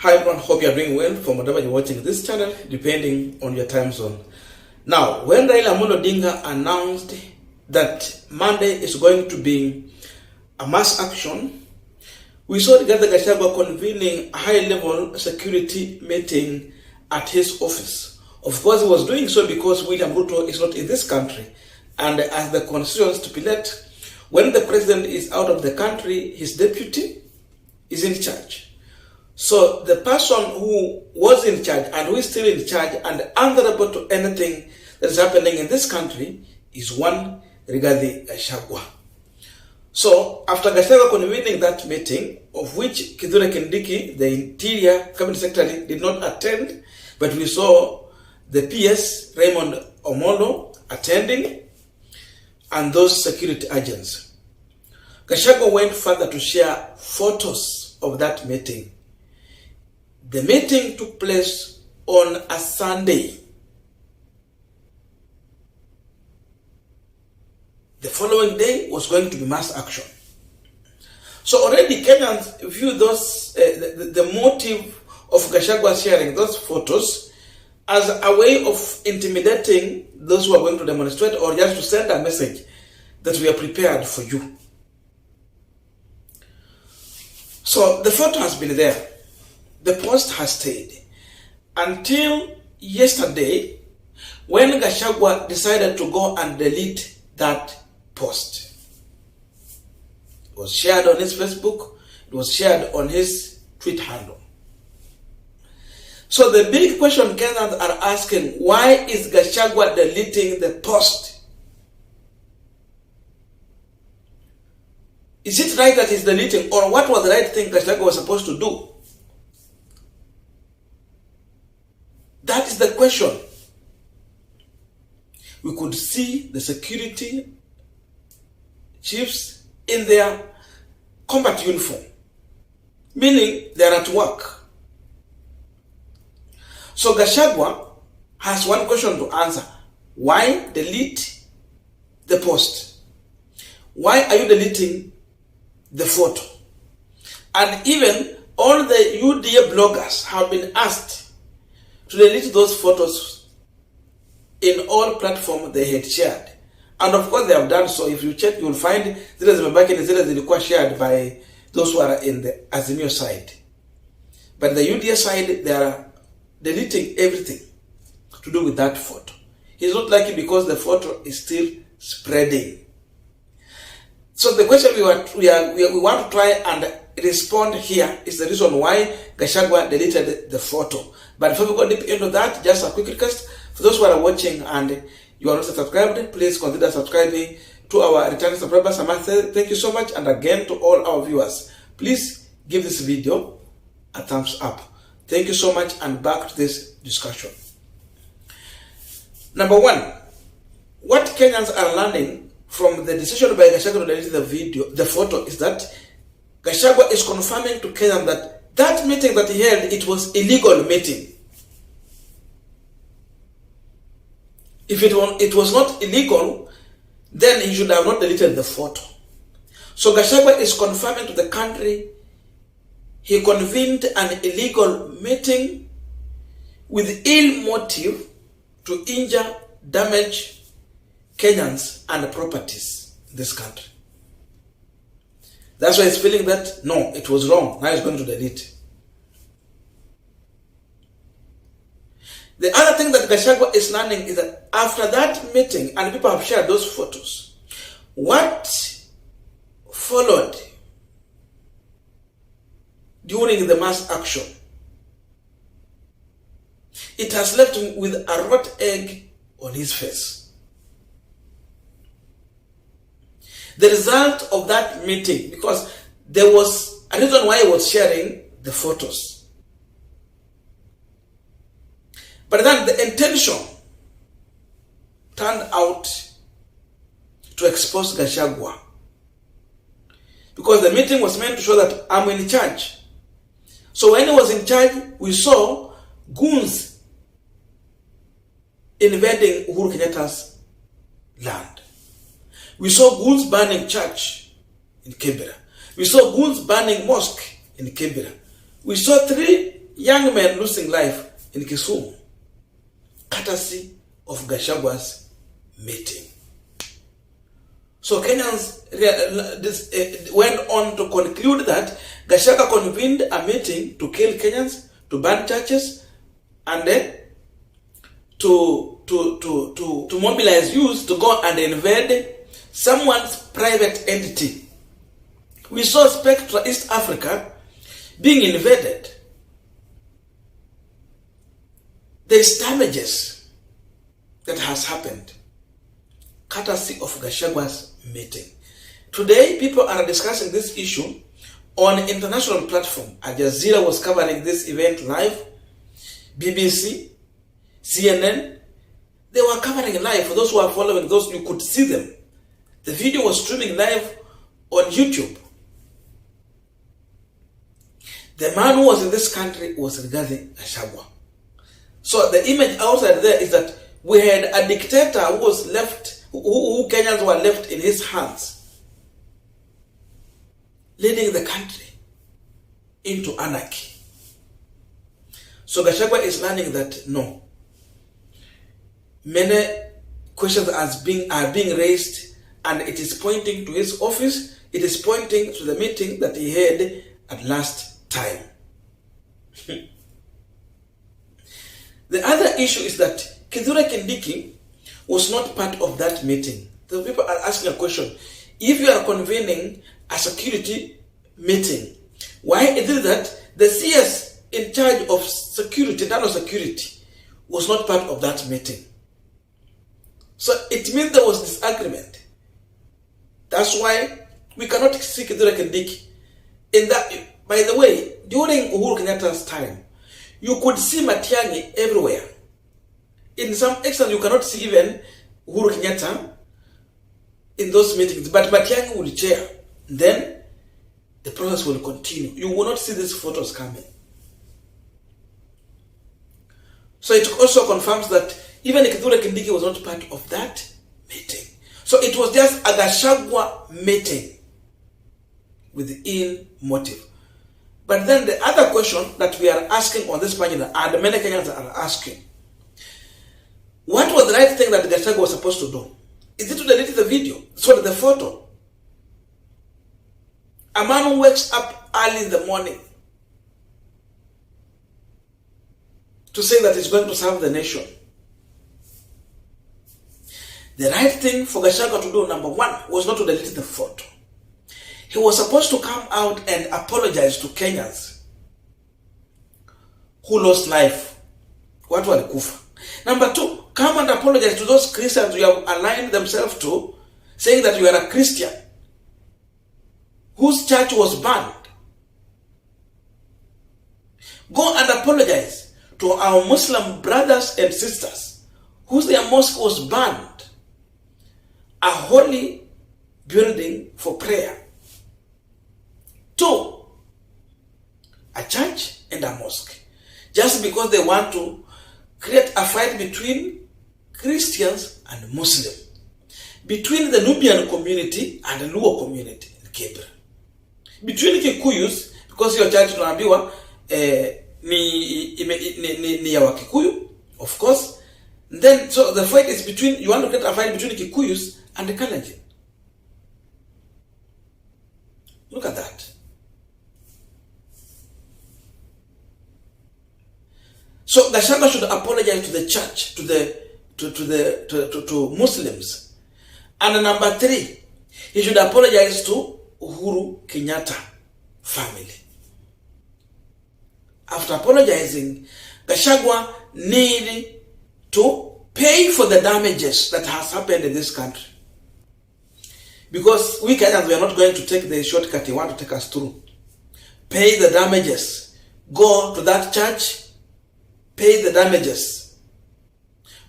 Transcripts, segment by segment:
Hi everyone, hope you are doing well from whatever you're watching this channel, depending on your time zone. Now, when Raila Amolo Odinga announced that Monday is going to be a mass action, we saw together Gachagua convening a high-level security meeting at his office. Of course, he was doing so because William Ruto is not in this country. And as the constitution stipulates, when the president is out of the country, his deputy is in charge. So the person who was in charge and who is still in charge and answerable to anything that is happening in this country is one Rigathi Gachagua. So after Gachagua convening that meeting, of which Kithure Kindiki, the Interior Cabinet Secretary, did not attend, but we saw the PS Raymond Omolo attending and those security agents. Gachagua went further to share photos of that meeting. The meeting took place on a Sunday. The following day was going to be mass action. So already Kenyans view those the motive of Gachagua sharing those photos as a way of intimidating those who are going to demonstrate, or just to send a message that we are prepared for you. So the photo has been there. The post has stayed until yesterday when Gachagua decided to go and delete that post. It was shared on his Facebook. It was shared on his tweet handle. So the big question Kenyans are asking, why is Gachagua deleting the post? Is it right that he's deleting, or what was the right thing Gachagua was supposed to do? That is the question. We could see the security chiefs in their combat uniform, meaning they are at work. So Gachagua has one question to answer. Why delete the post? Why are you deleting the photo? And even all the UDA bloggers have been asked to delete those photos in all platforms they had shared. And of course they have done so. If you check, you will find zile zimebaki ni zile zilikuwa shared by those who are in the Azimio side. But the UDA side, they are deleting everything to do with that photo. He's not lucky because the photo is still spreading. So the question we want to try and respond here is the reason why Gachagua deleted the photo. But before we go deep into that, just a quick request for those who are watching and you are not subscribed, please consider subscribing to our returning subscribers. I must say thank you so much, and again to all our viewers, please give this video a thumbs up. Thank you so much, and back to this discussion. Number one, what Kenyans are learning from the decision by Gachagua to delete the photo is that Gachagua is confirming to Kenyans that meeting that he held, it was illegal meeting. If it was not illegal, then he should have not deleted the photo. So Gachagua is confirming to the country he convened an illegal meeting with ill motive to injure, damage Kenyans and properties in this country. That's why he's feeling that, no, it was wrong. Now he's going to delete. The other thing that Gachagua is learning is that after that meeting, and people have shared those photos, what followed during the mass action, it has left him with a rotten egg on his face. The result of that meeting, because there was a reason why he was sharing the photos. But then the intention turned out to expose Gachagua. Because the meeting was meant to show that I'm in charge. So when he was in charge, we saw goons invading Uhuru Kenyatta's land. We saw goons burning church in Kibera. We saw goons burning mosque in Kibera. We saw 3 young men losing life in Kisumu, courtesy of Gachagua's meeting. So Kenyans went on to conclude that Gachagua convened a meeting to kill Kenyans, to burn churches, and then to mobilize youth to go and invade someone's private entity. We saw Spectra East Africa being invaded. There's damages that has happened, courtesy of Gachagua's meeting. Today, people are discussing this issue on international platform. Al Jazeera was covering this event live, BBC, CNN, they were covering live. For those who are following, those you could see them. The video was streaming live on YouTube. The man who was in this country was regarding Gachagua. So the image outside there is that we had a dictator who was left, who Kenyans were left in his hands, leading the country into anarchy. So Gachagua is learning that no, many questions are being raised, and it is pointing to his office. It is pointing to the meeting that he had at last time. The other issue is that Kithure Kindiki was not part of that meeting. The people are asking a question. If you are convening a security meeting, why is it that the CS in charge of security, internal security, was not part of that meeting? So it means there was disagreement. That's why we cannot see Kithure Kindiki. In that, by the way, during Uhuru Kenyatta's time, you could see Matiang'i everywhere. In some extent, you cannot see even Uhuru Kenyatta in those meetings, but Matiang'i will chair. Then the process will continue. You will not see these photos coming. So it also confirms that even Kithure Kindiki was not part of that meeting. So it was just a Gachagua meeting with the ill motive. But then the other question that we are asking on this page, and many Kenyans are asking, what was the right thing that Gachagua was supposed to do? Is it to delete the video? So the photo? A man who wakes up early in the morning to say that he's going to serve the nation. The right thing for Gachagua to do, number one, was not to delete the photo. He was supposed to come out and apologize to Kenyans who lost life. What were the kufa? Number two, come and apologize to those Christians you have aligned themselves to, saying that you are a Christian whose church was banned. Go and apologize to our Muslim brothers and sisters whose their mosque was banned, a holy building for prayer. Two, a church and a mosque. Just because they want to create a fight between Christians and Muslims, between the Nubian community and the Luo community in Kibra, between Kikuyus, because your church tunaambiwa ni ya Wakikuyu, of course. Then so the fight is between, you want to create a fight between Kikuyus and the Kalenjin. Look at that. So Gachagua should apologize to the church, to Muslims. And number three, he should apologize to Uhuru Kenyatta family. After apologizing, Gachagua need to pay for the damages that has happened in this country. Because we Kenyans, we are not going to take the shortcut you want to take us through. Pay the damages. Go to that church, pay the damages.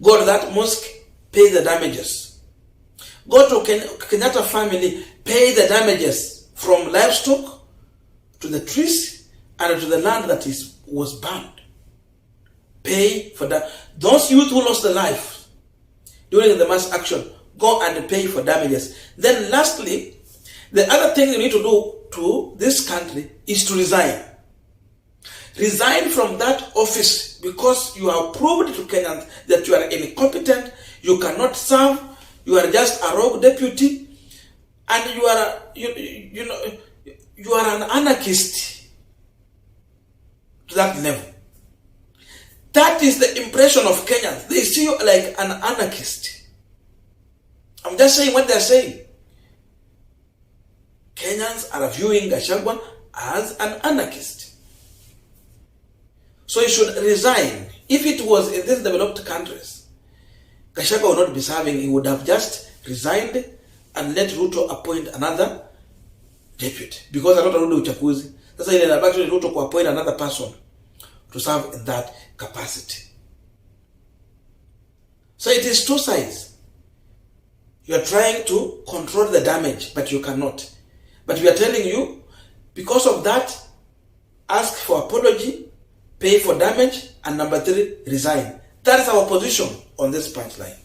Go to that mosque, pay the damages. Go to Kenyatta family, pay the damages from livestock to the trees and to the land that was burned. Pay for that. Those youth who lost their life during the mass action, go and pay for damages. Then lastly, the other thing you need to do to this country is to resign. resign from that office because you have proved to Kenyans that you are incompetent, you cannot serve, you are just a rogue deputy, and you are you are an anarchist to that level. That is the impression of Kenyans. They see you like an anarchist. I'm just saying what they're saying. Kenyans are viewing Gachagua as an anarchist. So he should resign. If it was in these developed countries, Gachagua would not be serving. He would have just resigned and let Ruto appoint another deputy. Because I don't know uchaguzi. That's why they actually Ruto to appoint another person to serve in that capacity. So it is two sides. You are trying to control the damage, but you cannot. But we are telling you, because of that, ask for apology, pay for damage, and number 3, resign. That is our position on this punchline.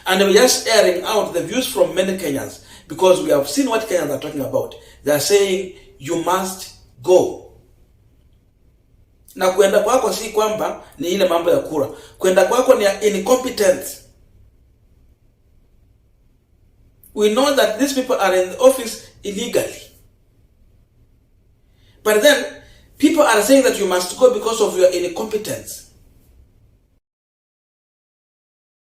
And we're just airing out the views from many Kenyans, because we have seen what Kenyans are talking about. They are saying, you must go. Na kuenda kwako si kwamba ni ile mambo ya kura. Kuenda kwako ni incompetence. We know that these people are in the office illegally. But then, people are saying that you must go because of your incompetence.